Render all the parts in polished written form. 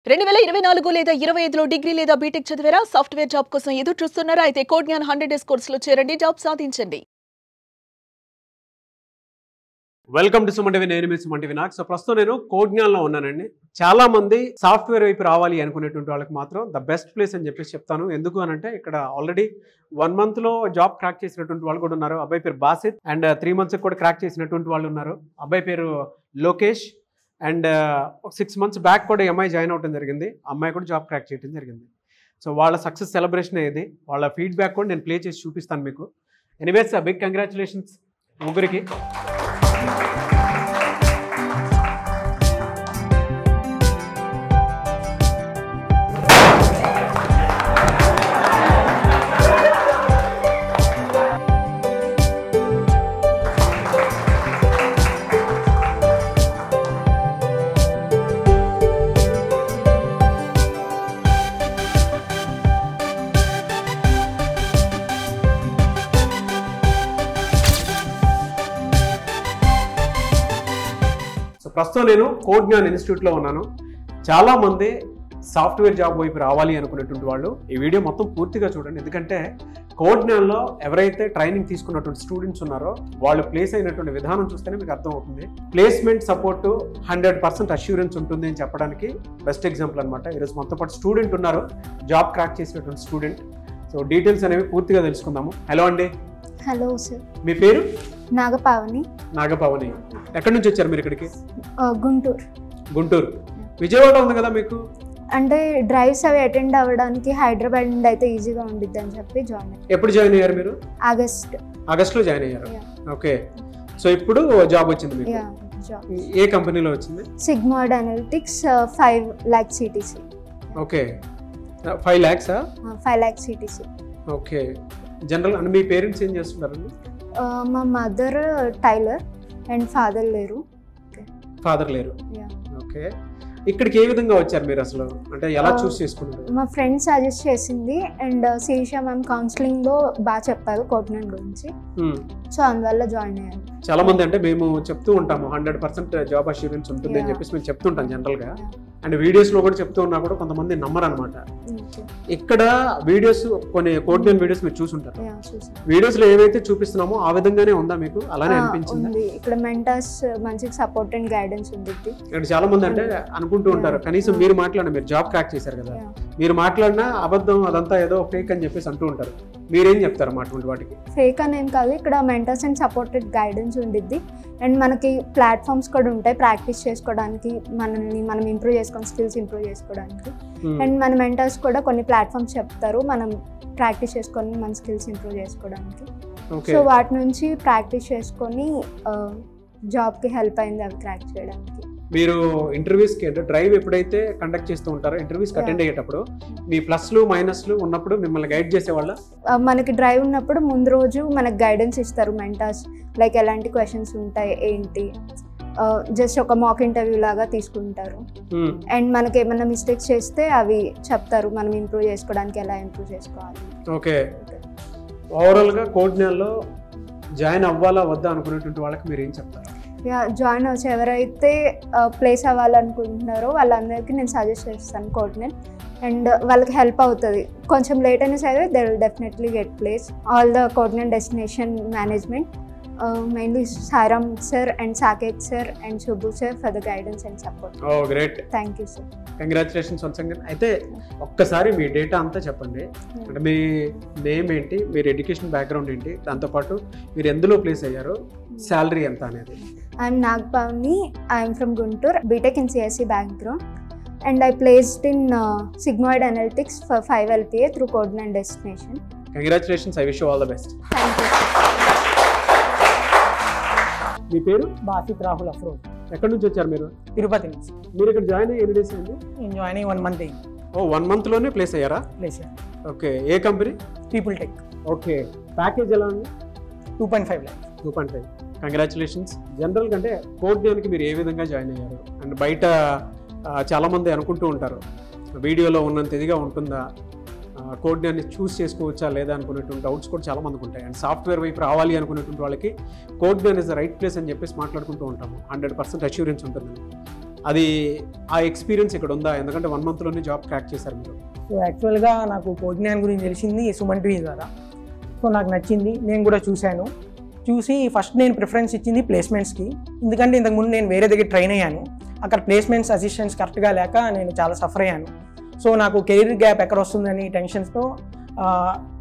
2024 లేదా 25లో డిగ్రీ లేదా బీటెక్ చదివారా? సాఫ్ట్వేర్ జాబ్ కోసం ఎదురు చూస్తున్నారా? అయితే కోడ్జ్ఞాన్ 100 డేస్ కోర్సులో చేరండి, జాబ్ సాధించండి. Welcome to Suman TV. నేను మీ సుమన్ టీవీ నాకు. సో ప్రస్తుతం నేను కోడ్జ్ఞాన్లో ఉన్నానండి. చాలా మంది సాఫ్ట్వేర్ వైపు రావాలి అనుకునేటువంటి వాళ్ళకి మాత్రం ద బెస్ట్ ప్లేస్ అని చెప్పేసి చెప్తాను. ఎందుకు అనంటే ఇక్కడ ఆల్రెడీ 1 monthలో జాబ్ క్రాక్ చేసినటువంటి వాళ్ళు కూడా ఉన్నారు. అబ్బాయి పేరు బాసిత్. అండ్ 3 months కూడా క్రాక్ చేసినటువంటి వాళ్ళు ఉన్నారు. అబ్బాయి పేరు లోకేష్. అండ్ 6 months బ్యాక్ కూడా అమ్మాయి జాయిన్ అవ్వడం జరిగింది. అమ్మాయి కూడా జాబ్ క్రాక్ చేయడం జరిగింది. సో వాళ్ళ సక్సెస్ సెలబ్రేషన్ ఇది. వాళ్ళ ఫీడ్బ్యాక్ కూడా నేను ప్లే చేసి చూపిస్తాను మీకు. ఎనీవేస్ బిగ్ కంగ్రాచులేషన్స్ ముగ్గురికి. ప్రస్తుతం నేను కోడ్జ్ఞాన్ ఇన్స్టిట్యూట్లో ఉన్నాను. చాలామంది సాఫ్ట్వేర్ జాబ్ వైపు రావాలి అనుకునేటువంటి వాళ్ళు ఈ వీడియో మొత్తం పూర్తిగా చూడండి. ఎందుకంటే కోడ్జ్ఞాన్లో ఎవరైతే ట్రైనింగ్ తీసుకున్నటువంటి స్టూడెంట్స్ ఉన్నారో వాళ్ళు ప్లేస్ అయినటువంటి విధానం చూస్తేనే మీకు అర్థం అవుతుంది. ప్లేస్మెంట్ సపోర్ట్ 100% అష్యూరెన్స్ ఉంటుంది అని చెప్పడానికి బెస్ట్ ఎగ్జాంపుల్ అనమాట. ఈరోజు మొత్తం పాటు స్టూడెంట్ ఉన్నారు, జాబ్ క్రాక్ చేసినటువంటి స్టూడెంట్. సో డీటెయిల్స్ అనేవి పూర్తిగా తెలుసుకుందాము. హలో అండి. Hello sir. మీ పేరు? నాగపావని. నాగపావని. ఎక్కడి నుంచి వచ్చారు మీరు ఇక్కడికి? గుంటూరు. గుంటూరు. విజయవాడ ఉంది కదా మీకు? అంటే డ్రైవ్స్ అవి అటెండ్ అవ్వడానికి హైదరాబాద్ నుండి అయితే ఈజీగా ఉండిద్ది అని చెప్పి జాయిన్ అయ్యాను. ఎప్పుడు జాయిన్ అయ్యారు మీరు? ఆగస్ట్లో జాయిన్ అయ్యారు. ఓకే. సో ఇప్పుడు జాబ్ వచ్చింది మీకు. ఏ కంపెనీలో వచ్చింది? Sigmoid analytics 5 lakh CTC. Okay. 5 lakhs? 5 lakh CTC. Okay. General అంటే మీ పేరెంట్స్ ఏం చేస్తున్నారండి? మా మదర్ టైలర్ అండ్ ఫాదర్ లేరు. ఫాదర్ లేరు. ఓకే. ఇక్కడికి ఏ విధంగా వచ్చారు మీరు అసలు? అంటే ఎలా చూస్ చేసుకున్నారు? మా ఫ్రెండ్ సజెస్ట్ చేసింది అండ్ శిరీష మ్యామ్ కౌన్సిలింగ్లో బాగా చెప్పారు కోడ్జ్ఞాన్ గురించి. సో అందువల్ల జాయిన్ అయ్యాను. చాలా మంది అంటే మేము చెప్తూ ఉంటాము 100% జాబ్ అష్యూరెన్స్ ఉంటుంది అని చెప్పేసి మేము చెప్తుంటాం జనరల్గా. అండ్ వీడియోస్లో కూడా చెప్తూ ఉన్నా కూడా కొంతమంది నమ్మరు అనమాట. ఇక్కడ వీడియోస్ కొన్ని కోడ్జ్ఞాన్ వీడియోస్ మీరు చూసుంటారు. వీడియోస్లో ఏవైతే చూపిస్తున్నామో ఆ విధంగానే ఉందా మీకు? అలానే అనిపించింది? ఇక్కడ మెంటర్స్ మంచి సపోర్ట్ అండ్ గైడెన్స్ ఉంది. ఇక్కడ చాలా మంది అంటే అనుకుంటూ ఉంటారు కనీసం మీరు మాట్లాడిన, మీరు జాబ్ క్రాక్ చేశారు కదా, మీరు మాట్లాడినా అబద్ధం అదంతా ఏదో ఫేక్ అని చెప్పేసి అంటూ ఉంటారు. మీరేం చెప్తారు అటువంటి వాటికి? ఫేక్ అనేం కాదు, ఇక్కడ మెంటర్స్ అండ్ సపోర్టెడ్ గైడెన్స్ ఉండిద్ది. అండ్ మనకి ప్లాట్ఫామ్స్ కూడా ఉంటాయి ప్రాక్టీస్ చేసుకోవడానికి, మనల్ని మనం ఇంప్రూవ్ చేసుకొని స్కిల్స్ ఇంప్రూవ్ చేసుకోవడానికి. అండ్ మన మెంటర్స్ కూడా కొన్ని ప్లాట్ఫామ్స్ చెప్తారు మనం ప్రాక్టీస్ చేసుకొని మన స్కిల్స్ ఇంప్రూవ్ చేసుకోవడానికి. సో వాటి నుంచి ప్రాక్టీస్ చేసుకొని జాబ్కి హెల్ప్ అయింది అవి క్రాక్ చేయడానికి. మీరు ఇంటర్వ్యూస్కి అంటే డ్రైవ్ ఎప్పుడైతే కండక్ట్ చేస్తూ ఉంటారో ఇంటర్వ్యూస్కి అటెండ్ అయ్యేటప్పుడు మీ ప్లస్లు మైనస్లు ఉన్నప్పుడు మిమ్మల్ని గైడ్ చేసేవాళ్ళ? మనకి డ్రైవ్ ఉన్నప్పుడు ముందు రోజు మనకు గైడెన్స్ ఇస్తారు మెంటర్స్, లైక్ ఎలాంటి క్వశ్చన్స్ ఉంటాయి ఏంటి, జస్ట్ ఒక మాక్ ఇంటర్వ్యూ లాగా తీసుకుంటారు. అండ్ మనకి ఏమైనా మిస్టేక్స్ చేస్తే అవి చెప్తారు మనం ఇంప్రూవ్ చేసుకోవడానికి ఎలా ఇంప్రూవ్ చేసుకోవాలి. ఓకే. ఓవరాల్గా కోడ్జ్ఞాన్లో జాయిన్ అవ్వాలా వద్దా అనుకునేటువంటి వాళ్ళకి మీరు ఏం చెప్తారు? జాయిన్ అవ్వచ్చు. ఎవరైతే ప్లేస్ అవ్వాలనుకుంటున్నారో వాళ్ళందరికీ నేను సజెస్ట్ చేస్తాను కోడ్జ్ఞాన్. అండ్ వాళ్ళకి హెల్ప్ అవుతుంది. కొంచెం లేట్ అయినా సరే they will definitely get place. All the Codegnan destination management, mainly Saram sir and Saket sir and Shubhu sir for the guidance and support. Oh great. Thank you sir. Congratulations once again. అయితే ఒక్కసారి మీ data అంతా చెప్పండి. అంటే మీ name ఏంటి, మీరు education background ఏంటి, దాంతోపాటు మీరు ఎందులో ప్లేస్ అయ్యారు, శాలరీ ఎంత అనేది. I'm Nagpavni. I'm from Guntur, BTech in CSE background and I placed in Sigmoid Analytics for 5 LPA through Codeland Destination. Congratulations. I wish you all the best. Thank you. మీ పేరు? బాసిత్ రాహుల్ అఫ్రోజ్. ఎక్కడి నుంచి వచ్చారు మీరు? తిరుపతి నుంచి. మీరు ఇక్కడ జాయిన్ అయ్యి ఎన్ని డేస్ అయింది? నేను జాయిన్ అయ్యి 1 month అయింది. 1 monthలోనే ప్లేస్ అయ్యారా? ప్లేస్. ఓకే. ఏ company? People Tech. Okay. Package ఎలా ఉంది? 2.5 lakhs. 2.5. కంగ్రాచులేషన్స్. జనరల్ కంటే కోడ్జ్ఞాన్కి మీరు ఏ విధంగా జాయిన్ అయ్యారు? అండ్ బయట చాలామంది అనుకుంటూ ఉంటారు వీడియోలో ఉన్నంత ఇదిగా ఉంటుందా, కోడ్జ్ఞాన్ని చూస్ చేసుకోవచ్చా లేదా అనుకునేటువంటి డౌట్స్ కూడా చాలా మందికి ఉంటాయి. అండ్ సాఫ్ట్వేర్ వైపు రావాలి అనుకునేటువంటి వాళ్ళకి కోడ్జ్ఞాన్ ఇస్ ద రైట్ ప్లేస్ అని చెప్పేసి మాట్లాడుకుంటూ ఉంటాము. 100% అష్యూరెన్స్ ఉంటుందని. అది ఆ ఎక్స్పీరియన్స్ ఇక్కడ ఉందా? ఎందుకంటే 1 monthలోనే జాబ్ క్రాక్ చేశారు మీరు. సో యాక్చువల్గా నాకు కోజ్ఞాన్ గురించి తెలిసింది సుమన్ టీవీ ద్వారా. సో నాకు నచ్చింది, నేను కూడా చూసి ఫస్ట్ నేను ప్రిఫరెన్స్ ఇచ్చింది ప్లేస్మెంట్స్కి. ఎందుకంటే ఇంతకుముందు నేను వేరే దగ్గర ట్రైన్ అయ్యాను, అక్కడ ప్లేస్మెంట్స్ అసిస్టెంట్స్ కరెక్ట్గా లేక నేను చాలా సఫర్ అయ్యాను. సో నాకు కెరీర్ గ్యాప్ ఎక్కడ వస్తుందని టెన్షన్స్తో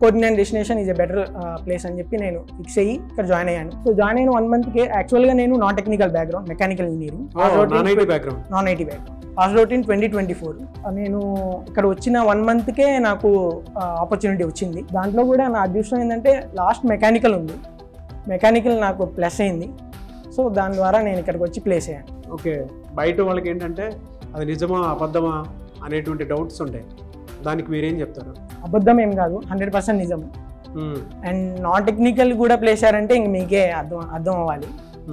Codegnan destination is a better place అని చెప్పి నేను ఫిక్స్ అయ్యి ఇక్కడ జాయిన్ అయ్యాను. సో జాయిన్ అయిన 1 monthకే యాక్చువల్గా నేను non technical background, mechanical engineering, non IT background, pass out in 2024. నేను ఇక్కడ వచ్చిన 1 monthకే నాకు ఆపర్చునిటీ వచ్చింది. దాంట్లో కూడా నా అదృష్టం ఏంటంటే లాస్ట్ మెకానికల్ ఉంది, మెకానికల్ నాకు ప్లస్ అయింది. సో దాని ద్వారా నేను ఇక్కడికి వచ్చి ప్లేస్ అయ్యాను. ఓకే, బయట వాళ్ళకి ఏంటంటే అది నిజమా అబద్ధమా అనేటువంటి డౌట్స్ ఉంటాయి, దానికి మీరేం చెప్తారు? అబద్ధం ఏం కాదు, 100% నిజం. అండ్ నాన్ టెక్నికల్ కూడా ప్లేస్ అయ్యారంటే ఇంక మీకే అర్థం అవ్వాలి.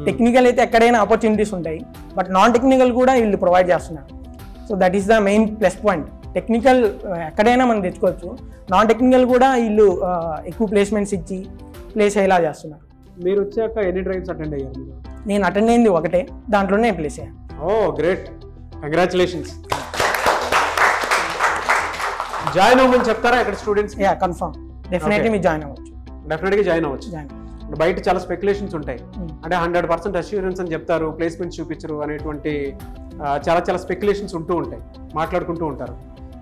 టెక్నికల్ అయితే ఎక్కడైనా ఆపర్చునిటీస్ ఉంటాయి, బట్ నాన్ టెక్నికల్ కూడా వీళ్ళు ప్రొవైడ్ చేస్తున్నారు. So that is the main plus point. Technical ఎక్కడైనా మనం తెచ్చుకోవచ్చు, నాన్ టెక్నికల్ కూడా వీళ్ళు ఎక్కువ ప్లేస్మెంట్స్ ఇచ్చి ప్లేస్ అయ్యేలా చేస్తున్నారు. మీరు వచ్చాక ఎన్ని డ్రైవ్స్ అటెండ్ అయ్యారు? నేను అటెండ్ అయింది ఒకటే, దాంట్లోనే ప్లేస్ అయ్యాను. ఓ గ్రేట్, కంగ్రాచులేషన్స్. జాయిన్ అవ్వమని చెప్తారా ఇక్కడ స్టూడెంట్స్? కన్ఫర్మ్, డెఫినెట్లీ మీరు జాయిన్ అవ్వచ్చు. డెఫినెట్గా జాయిన్ అవ్వచ్చు. బయట చాలా స్పెక్యులేషన్స్ ఉంటాయి, అంటే 100% అష్యూరెన్స్ అని చెప్తారు, ప్లేస్మెంట్స్ చూపించరు అనేటువంటి చాలా స్పెక్యులేషన్స్ ఉంటూ ఉంటాయి, మాట్లాడుకుంటూ ఉంటారు.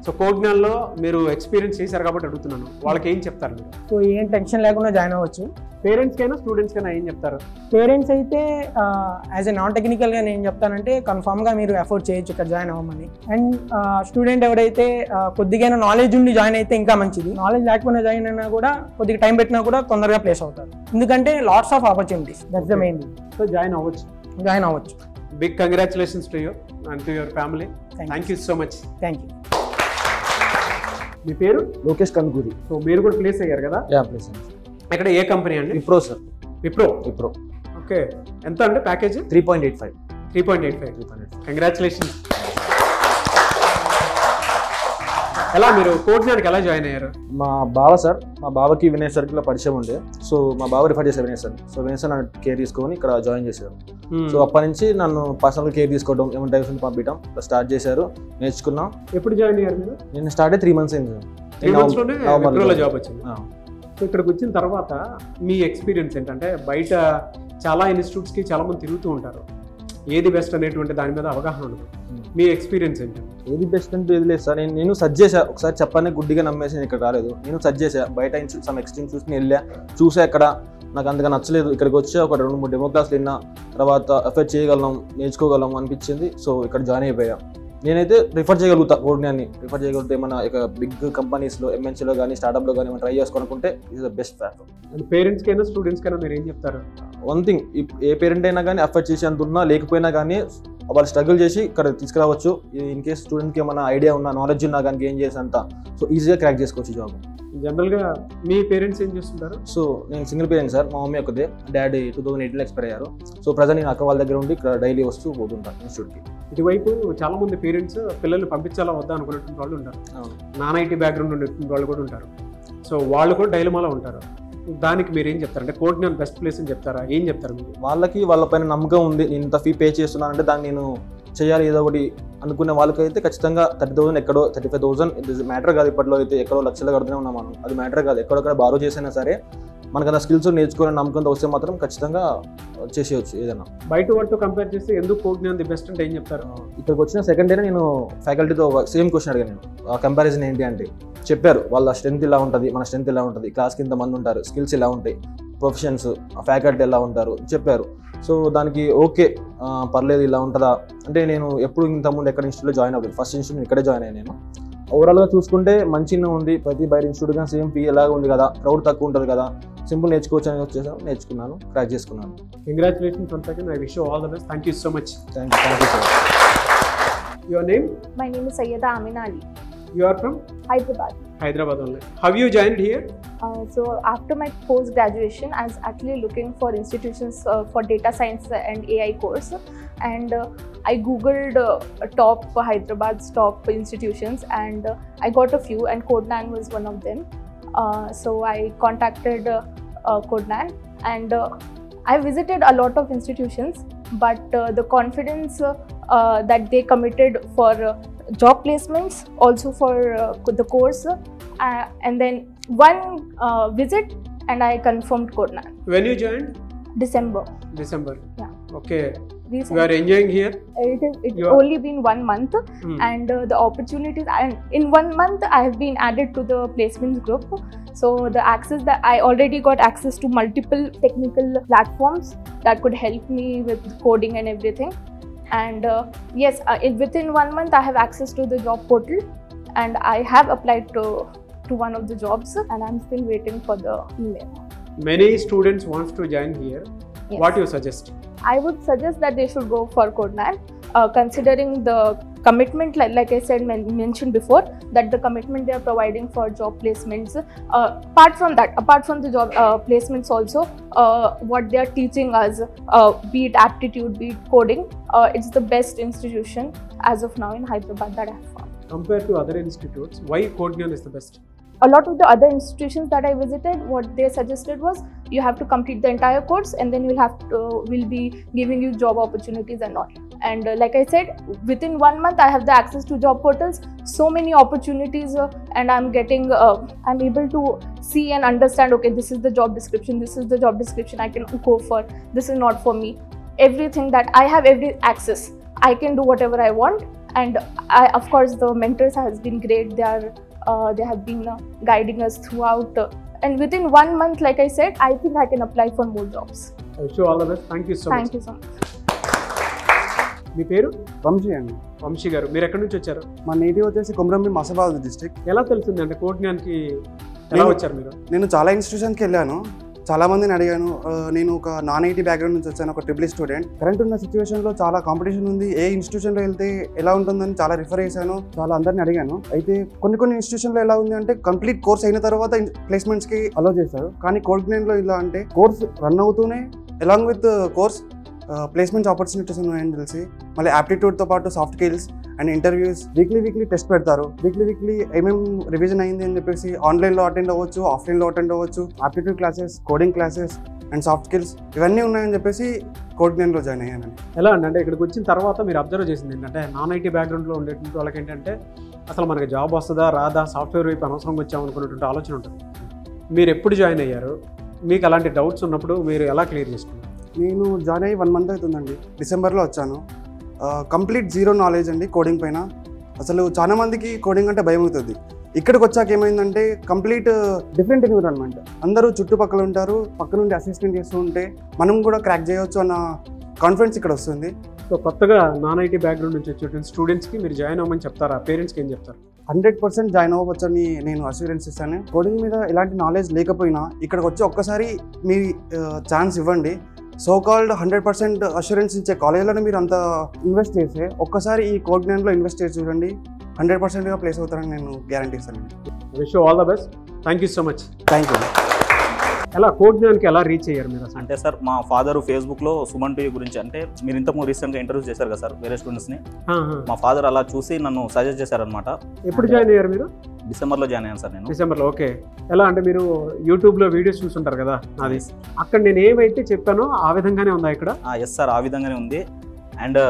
సో కోజ్ఞాన్లో మీరు ఎక్స్పీరియన్స్ చేశారు కాబట్టి అడుగుతున్నాను, వాళ్ళకి ఏం చెప్తారు మీరు? సో ఏం టెన్షన్ లేకుండా జాయిన్ అవ్వచ్చు. పేరెంట్స్కైనా స్టూడెంట్స్కైనా ఏం చెప్తారు? పేరెంట్స్ అయితే యాజ్ ఎ నాన్ టెక్నికల్గా నేను చెప్తానంటే కన్ఫామ్గా మీరు ఎఫోర్డ్ చేయొచ్చు ఇక్కడ జాయిన్ అవ్వమని. అండ్ స్టూడెంట్ ఎవరైతే కొద్దిగా నాలెడ్జ్ ఉండి జాయిన్ అయితే ఇంకా మంచిది. నాలెడ్జ్ లేకుండా జాయిన్ అయినా కూడా కొద్దిగా టైం పెట్టినా కూడా తొందరగా ప్లేస్ అవుతారు, ఎందుకంటే lots of opportunities. That's the main thing. So join అవ్వచ్చు. Big congratulations to you and to your family. Thank you so much. Thank you. మీ పేరు? లోకేష్ కన్గూరి. సో మీరు కూడా ప్లేస్ అయ్యారు కదా? ప్లేస్. ఇక్కడ ఏ కంపెనీ అండి? విప్రో సార్. విప్రో. ఓకే, ఎంత అంటే ప్యాకేజ్? 3.85. కంగ్రాచులేషన్స్. ఎలా మీరు కోజ్ఞాన్కి ఎలా జాయిన్ అయ్యారు? మా బావ సార్, మా బావకి వినయ్ సర్కిల్లో పరిచయం ఉండే, సో మా బావ రిఫర్ చేశారు Vinay sir. So Vinay sir నన్ను కేర్ తీసుకొని ఇక్కడ జాయిన్ చేశారు. సో అప్పటి నుంచి నన్ను పర్సనల్ కేర్ తీసుకోవడం, ఏమైనా టైప్స్ పంపించడం స్టార్ట్ చేశారు, నేర్చుకున్నాం. ఎప్పుడు జాయిన్ అయ్యారు మీరు? నేను స్టార్ట్ అయ్యి 3 months అయింది సార్. 3 monthsలోనే విప్రోలో జాబ్ వచ్చింది. సో ఇక్కడికి వచ్చిన తర్వాత మీ ఎక్స్పీరియన్స్ ఏంటంటే, బయట చాలా ఇన్స్టిట్యూట్స్కి చాలామంది తిరుగుతూ ఉంటారు, ఏది బెస్ట్ అనేటువంటి దాని మీద అవగాహన ఉండదు. మీ ఎక్స్పీరియన్స్ ఏంటి? ఏది బెస్ట్ అంటే ఏది లేదు సార్. నేను సర్చ్ చేశా, ఒకసారి చెప్పానే గుడ్డిగా నమ్మేసి నేను ఇక్కడ రాలేదు. నేను సర్చ్ చేశా, బయట ఇన్స్టిట్యూట్ సమ్ ఎక్స్టెన్షన్స్ వెళ్ళా, చూసా, ఇక్కడ నాకు అంతగా నచ్చలేదు. ఇక్కడికి వచ్చి ఒక 2-3 డెమో క్లాసులు విన్నా, తర్వాత ఎఫెక్ట్ చేయగలం, నేర్చుకోగలం అనిపించింది. సో ఇక్కడ జాయిన్ అయిపోయా. నేనైతే రిఫర్ చేయగలుగుతా, కోజ్ఞాన్ని రిఫర్ చేయగలిగితే ఏమైనా ఇక బిగ్ కంపెనీస్లో, ఎంఎన్సీలో కానీ స్టార్ట్అప్లో కానీ ఏమైనా ట్రై చేసుకోనుకుంటే ఇది ద బెస్ట్ ప్లాట్ఫామ్. పేరెంట్స్కైనా స్టూడెంట్స్కైనా మీరు ఏం చెప్తారు? వన్ థింగ్, ఏ పేరెంట్ అయినా కానీ ఎఫర్ట్ చేసి అంత ఉన్నా లేకపోయినా కానీ వాళ్ళు స్ట్రగుల్ చేసి ఇక్కడ తీసుకురావచ్చు. ఇన్ కేస్ స్టూడెంట్కి ఏమైనా ఐడియా ఉన్నా, నాలెడ్జ్ ఉన్నా కానీ గెయిన్ చేసి అంతా సో ఈజీగా క్రాక్ చేసుకోవచ్చు జాబ్. జనరల్గా మీ పేరెంట్స్ ఏం చేస్తుంటారు? సో నేను సింగిల్ పేరెంట్ సార్. మా మమ్మీ ఒకదే, డాడీ 2018లో ఎక్స్పైర్ అయ్యారు. సో ప్రజెంట్ నేను అక్క వాళ్ళ దగ్గర ఉండి ఇక్కడ డైలీ వస్తూ పోతుంటాను ఇన్స్టిట్యూట్కి. ఇటువైపు చాలా మంది పేరెంట్స్ పిల్లల్ని పంపించాలా వద్దా అనుకునేటువంటి వాళ్ళు ఉంటారు, నాన్ ఐటీ బ్యాక్గ్రౌండ్ ఉండేటువంటి వాళ్ళు కూడా ఉంటారు. సో వాళ్ళు కూడా డైలమాలో ఉంటారు. దానికి మీరు ఏం చెప్తారు? అంటే కోజ్ఞాన్ బెస్ట్ ప్లేస్ అని చెప్తారా, ఏం చెప్తారు మీరు? వాళ్ళకి వాళ్ళ పైన నమ్మకం ఉంది, నేను ఇంత ఫీ పే చేస్తున్నానంటే దాన్ని నేను చేయాలి ఏదో ఒకటి అనుకునే వాళ్ళకైతే ఖచ్చితంగా 30,000 ఎక్కడో 35,000 ఇది మ్యాటర్ కాదు. ఇప్పట్లో అయితే ఎక్కడో లక్షలు కడుతూనే ఉన్నాం మనం, అది మ్యాటర్ కాదు. ఎక్కడొక్కడ బారో చేసినా సరే మనకు అంత స్కిల్స్ నేర్చుకునే నమ్మకంతో వస్తే మాత్రం ఖచ్చితంగా చేసేయచ్చు ఏదైనా. బయట వాటితో కంపేర్ చేస్తే ఎందుకు కోజ్ఞాన్ ది బెస్ట్ అంటే ఏం చెప్తారు? ఇక్కడికి వచ్చిన సెకండ్ డే నేను ఫ్యాకల్టీతో సేమ్ క్వశ్చన్ అడిగాను. నేను కంపారిజన్ ఏంటి అంటే చెప్పారు, వాళ్ళ స్ట్రెంత్ ఇలా ఉంటుంది, మన స్ట్రెంత్ ఇలా ఉంటుంది, క్లాస్కి ఇంతమంది ఉంటారు, స్కిల్స్ ఇలా ఉంటాయి, ప్రొఫెషన్స్, ఫ్యాకల్టీ ఎలా ఉంటారు చెప్పారు. సో దానికి ఓకే పర్లేదు ఇలా ఉంటుందా అంటే, నేను ఎప్పుడు ఇంతకుముందు ఎక్కడ ఇన్స్టిట్యూట్లో జాయిన్ అవ్వలేదు, ఫస్ట్ ఇన్స్టిట్యూట్ ఇక్కడే జాయిన్ అయ్యాను నేను. ఓవరాల్గా చూసుకుంటే మంచిగా ఉంది, ప్రతి బయట ఇన్స్టిట్యూట్ కానీ సేమ్ ఫీ ఎలాగ ఉంది కదా, క్రౌడ్ తక్కువ ఉంటుంది కదా, సింపుల్ నేర్చుకోవచ్చు అని వచ్చేసాను, నేర్చుకున్నాను, క్రాక్ చేసుకున్నాను. Congratulations once again. I wish you all the best. Thank you so much. Thank you sir. Your name? My name is Sayyeda Amina Ali. You are from? Hyderabad only. Have you joined here? So after my post graduation, I was actually looking for institutions for data science and AI course, and I googled top Hyderabad's top institutions, and I got a few, and Codenan was one of them. So I contacted Codenan, and I visited a lot of institutions, but the confidence that they committed for job placements, also for the course, and then one visit, and I confirmed Codename. When you joined? December. Yeah. Okay. Recently. You are enjoying here? It's You are- only been 1 month, and the opportunities, and in 1 month I have been added to the placements group. So the access that I already got access to multiple technical platforms that could help me with coding and everything. And yes, within 1 month I have access to the job portal, and I have applied to one of the jobs, and I'm still waiting for the email. Many students wants to join here. Yes. What you suggest? I would suggest that they should go for Codename, considering the commitment, like I said, mentioned before, that the commitment they are providing for job placements. Apart from the job placements also, what they are teaching us, be it aptitude, be it coding, it's the best institution as of now in Hyderabad that I have found. Compared to other institutes, why Codename is the best? A lot of the other institutions that I visited, what they suggested was you have to complete the entire course, and then we'll be giving you job opportunities and all. And like I said, within 1 month I have the access to job portals, so many opportunities, and I'm able to see and understand, okay, this is the job description I can go for, this is not for me. Everything that I have, every access, I can do whatever I want. And of course the mentors has been great. They have been guiding us throughout, and within 1 month, like I said, I think I can apply for more jobs. I wish you all the best. Thank you so much. Thank you so much. మీ పేరు? వంశీ అండి. వంశీ గారు, మీరు ఎక్కడి నుంచి వచ్చారు? మా native వచ్చేసి Komaram Bheem మసబాద్ district. ఎలా తెలిసింది అంటే కోడ్ఞాన్కి ఎలా వచ్చారు మీరు? నేను చాలా ఇన్స్టిట్యూషన్కి వెళ్ళాను, చాలా మందిని అడిగాను. నేను ఒక నాన్ ఐటీ బ్యాక్గ్రౌండ్ నుంచి వచ్చాను, ఒక ట్రిపుల్ స్టూడెంట్. కరెంట్ ఉన్న సిచ్యువేషన్లో చాలా కాంపిటీషన్ ఉంది, ఏ ఇన్స్టిట్యూషన్లో వెళ్తే ఎలా ఉంటుందని చాలా రిఫర్ చేశాను, చాలా అందరిని అడిగాను. అయితే కొన్ని ఇన్స్టిట్యూషన్లో ఎలా ఉంది అంటే కంప్లీట్ కోర్స్ అయిన తర్వాత ప్లేస్మెంట్స్కి అలో చేశారు. కానీ కోడ్ఞాన్లో ఇలా అంటే కోర్స్ రన్ అవుతూనే along with course placements opportunities ఉన్నాయని తెలిసి, మళ్ళీ యాప్టిట్యూడ్తో పాటు soft skills and interviews, weekly test పెడతారు. వీక్లీ ఏమేమి రివిజన్ అయింది అని చెప్పేసి ఆన్లైన్లో అటెండ్ అవ్వచ్చు, ఆఫ్లైన్లో అటెండ్ అవ్వచ్చు. Aptitude classes, coding classes and soft skills ఇవన్నీ ఉన్నాయని చెప్పేసి కోడ్ఞాన్లో జాయిన్ అయ్యానండి. ఎలా అంటే ఇక్కడికి వచ్చిన తర్వాత మీరు అబ్జర్వ్ చేసింది ఏంటంటే, నాన్ ఐటీ బ్యాక్గ్రౌండ్లో ఉండేటువంటి వాళ్ళకి ఏంటంటే అసలు మనకి జాబ్ వస్తుందా రాదా, సాఫ్ట్వేర్ వైపు అనవసరంగా వచ్చామనుకునేటువంటి ఆలోచన ఉంటుంది. మీరు ఎప్పుడు జాయిన్ అయ్యారు? మీకు అలాంటి డౌట్స్ ఉన్నప్పుడు మీరు ఎలా క్లియర్ చేసుకున్నారు? నేను జాయిన్ అయ్యి 1 మంత్ అవుతుందండి. డిసెంబర్లో వచ్చాను. కంప్లీట్ జీరో నాలెడ్జ్ అండి కోడింగ్ పైన. అసలు చాలా మందికి కోడింగ్ అంటే భయం అవుతుంది. ఇక్కడికి వచ్చాక ఏమైందంటే కంప్లీట్ డిఫరెంట్ ఎన్విరాన్మెంట్. అందరూ చుట్టుపక్కల ఉంటారు, పక్క నుండి అసిస్టెంట్ చేస్తూ ఉంటే మనం కూడా క్రాక్ చేయవచ్చు అన్న కాన్ఫిడెన్స్ ఇక్కడ వస్తుంది. సో కొత్తగా నాన్ ఐటీ బ్యాక్గ్రౌండ్ నుంచి వచ్చేటువంటి స్టూడెంట్స్కి మీరు జాయిన్ అవ్వమని చెప్తారా? పేరెంట్స్కి ఏం చెప్తారు? 100% జాయిన్ అవ్వచ్చు అని నేను అష్యూరెన్స్ ఇస్తాను. కోడింగ్ మీద ఎలాంటి నాలెడ్జ్ లేకపోయినా ఇక్కడికి వచ్చి ఒక్కసారి మీ ఛాన్స్ ఇవ్వండి. సో కాల్డ్ 100% అష్యూరెన్స్ ఇచ్చే కాలేజ్లోనే మీరు అంత ఇన్వెస్ట్ చేస్తే ఒక్కసారి ఈ కోడ్ఞాన్లో ఇన్వెస్ట్ చేసి చూడండి, 100%గా ప్లేస్ అవుతారని నేను గ్యారంటీ ఇస్తానండి. Wish you all the best. Thank you so much. Thank you. ఎలా కోడ్ఞాన్కి ఎలా రీచ్ అయ్యారు మీరు అసలు? అంటే సార్ మా ఫాదర్ ఫేస్బుక్లో సుమన్ టీవీ గురించి, అంటే మీరు ఇంతకు రీసెంట్గా ఇంటర్వ్యూ చేశారు కదా సార్ వేరే స్టూడెంట్స్ని, మా ఫాదర్ అలా చూసి నన్ను సజెస్ట్ చేశారనమాట. ఎప్పుడు జాయిన్ అయ్యారు మీరు? డిసెంబర్లో జాయిన్ అయ్యాను సార్ నేను. డిసెంబర్లో. ఓకే. ఎలా అంటే మీరు యూట్యూబ్లో వీడియోస్ చూస్తుంటారు కదా, అది అక్కడ నేను ఏమైతే చెప్పానో ఆ విధంగానే ఉందా ఇక్కడ? ఎస్ సార్, ఆ విధంగానే ఉంది. అండ్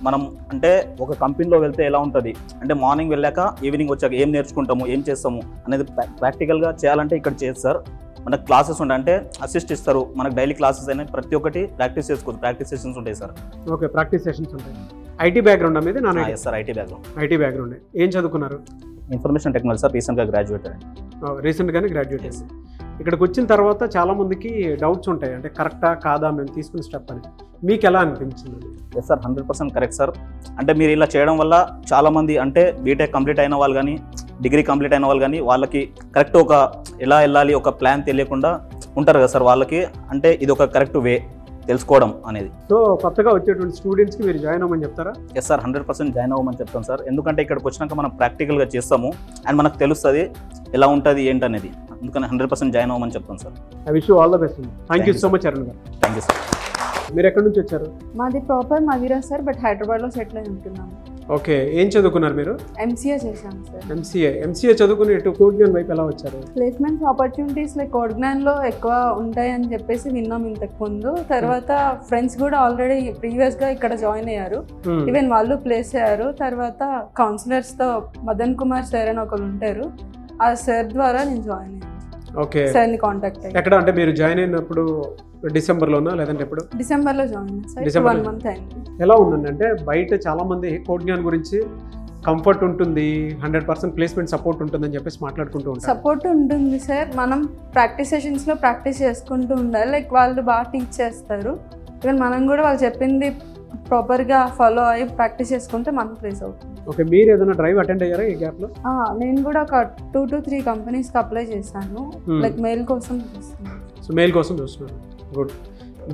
మనం అంటే ఒక కంపెనీలో వెళ్తే ఎలా ఉంటుంది అంటే మార్నింగ్ వెళ్ళాక ఈవినింగ్ వచ్చాక ఏం నేర్చుకుంటాము, ఏం చేస్తాము అనేది ప్రాక్టికల్గా చేయాలంటే ఇక్కడ చేయొచ్చు సార్. మనకు క్లాసెస్ ఉంటాయి, అంటే అసిస్ట్ ఇస్తారు, మనకు డైలీ క్లాసెస్ అయినా ప్రతి ఒక్కటి ప్రాక్టీస్ చేసుకోవచ్చు. ప్రాక్టీస్ సెషన్స్ ఉంటాయి సార్. ఓకే, ప్రాక్టీస్ సెషన్స్ ఉంటాయి. ఐటీ బ్యాక్గ్రౌండ్ అనేది? నా yes sir, IT background. IT background. ఏం చదువుకున్నారు? ఇన్ఫర్మేషన్ టెక్నాలజీ సార్, రీసెంట్గా గ్రాడ్యుయేట్. రీసెంట్గానే గ్రాడ్యుయేట్ అయింది. ఇక్కడికి వచ్చిన తర్వాత చాలామందికి డౌట్స్ ఉంటాయి, అంటే కరెక్టా కాదా మేము తీసుకున్న స్టెప్ అని. మీకు ఎలా అనిపించింది? Yes sir, 100% correct sir. అంటే మీరు ఇలా చేయడం వల్ల చాలామంది అంటే బీటెక్ కంప్లీట్ అయిన వాళ్ళు కానీ డిగ్రీ కంప్లీట్ అయిన వాళ్ళు కానీ వాళ్ళకి కరెక్ట్ ఒక ఎలా వెళ్ళాలి ఒక ప్లాన్ తెలియకుండా ఉంటారు కదా సార్. వాళ్ళకి అంటే ఇది ఒక కరెక్ట్ వే తెలుసుకోవడం అనేది. సో కొత్తగా వచ్చేటువంటి స్టూడెంట్స్కి మీరు జాయిన్ అవ్వమని చెప్తారా? ఎస్ సార్, 100% జాయిన్ అవ్వమని చెప్తాను సార్. ఎందుకంటే ఇక్కడికి వచ్చినాక మనం ప్రాక్టికల్గా చేస్తాము అండ్ మనకు తెలుస్తుంది ఎలా ఉంటుంది ఏంటనేది. అందుకని 100% జాయిన్ అవ్వమని చెప్తాను sir. I wish you all the best. Thank you so much Arun garu. Thank you sir. మీరు ఎక్కడి నుంచి వచ్చారు? మాది ప్రాపర్ మదిరా సార్, బట్ హైదరాబాద్లో సెటిల్ అయి ఉంటున్నాము. ఓకే, ఏం చదువుకున్నారు మీరు? ఎంసీఏ చేశాను సార్. ఎంసీఏ చదువుకుని ఇటు కోడ్జ్ఞాన్ వైపు ఎలా వచ్చారు? ప్లేస్మెంట్స్ ఆపర్చునిటీస్ లైక్ కోడ్జ్ఞాన్లో ఎక్కువ ఉంటాయని చెప్పేసి విన్నాం ఇంతకు ముందు. తర్వాత ఫ్రెండ్స్ కూడా ఆల్రెడీ ప్రీవియస్గా ఇక్కడ జాయిన్ అయ్యారు, ఈవెన్ వాళ్ళు ప్లేస్ అయ్యారు. తర్వాత కౌన్సిలర్స్తో మదన్ కుమార్ సార్ అని ఒకరు ఉంటారు, ఆ సార్ ద్వారా నేను జాయిన్ అయ్యాను. ఓకే, సార్ని కాంటాక్ట్ అయ్యాను. ఎక్కడ అంటే మీరు జాయిన్ అయినప్పుడు డిసెంబర్లోనా లేదంటే ఎప్పుడు? డిసెంబర్లో జాయిన్ అయ్యాను. డిసెంబర్ 1 month అయింది. ఎలా ఉందండి అంటే బయట చాలా మంది కోడ్జ్ఞాన్ గురించి కంఫర్ట్ ఉంటుంది, 100% ప్లేస్మెంట్ సపోర్ట్ ఉంటుందని చెప్పేసి మాట్లాడుకుంటూ ఉంటారు. సపోర్ట్ ఉంటుంది సార్, మనం ప్రాక్టీస్ సెషన్స్లో ప్రాక్టీస్ చేసుకుంటూ ఉండాలి. లైక్ వాళ్ళు బాగా టీచ్ చేస్తారు, ఈవెన్ మనం కూడా వాళ్ళు చెప్పింది ప్రాపర్గా ఫాలో అయ్యి ప్రాక్టీస్ చేసుకుంటే మనం ప్లేస్ అవుతుంది. ఓకే, మీరు ఏదైనా డ్రైవ్ అటెండ్ అయ్యారా ఈ గ్యాప్లో? నేను కూడా ఒక 2 to 3 కంపెనీస్కి అప్లై చేశాను, లైక్ మెయిల్ కోసం చూస్తున్నాను. సో మెయిల్ కోసం చూస్తున్నారు, గుడ్.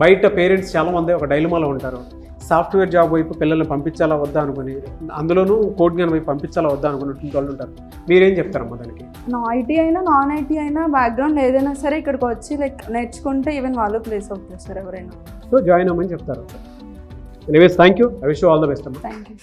బయట పేరెంట్స్ చాలామంది ఒక డైలమాలో ఉంటారు, సాఫ్ట్వేర్ జాబ్ వైపు పిల్లల్ని పంపించాలా వద్దా అనుకుని, అందులోనూ కోడ్జ్ఞాన్ వైపు పంపించాలా వద్దా అనుకున్నటువంటి వాళ్ళు ఉంటారు. మీరేం చెప్తారమ్మా దానికి? ఐటీ అయినా నాన్ ఐటీ అయినా బ్యాక్గ్రౌండ్ ఏదైనా సరే ఇక్కడికి వచ్చి లైక్ నేర్చుకుంటే ఈవెన్ వాళ్ళు ప్లేస్ అవుతారు సార్ ఎవరైనా. సో జాయిన్ అవ్వమని చెప్తారు. Anyways thank you, I wish you all the best అమ్మా. Thank you.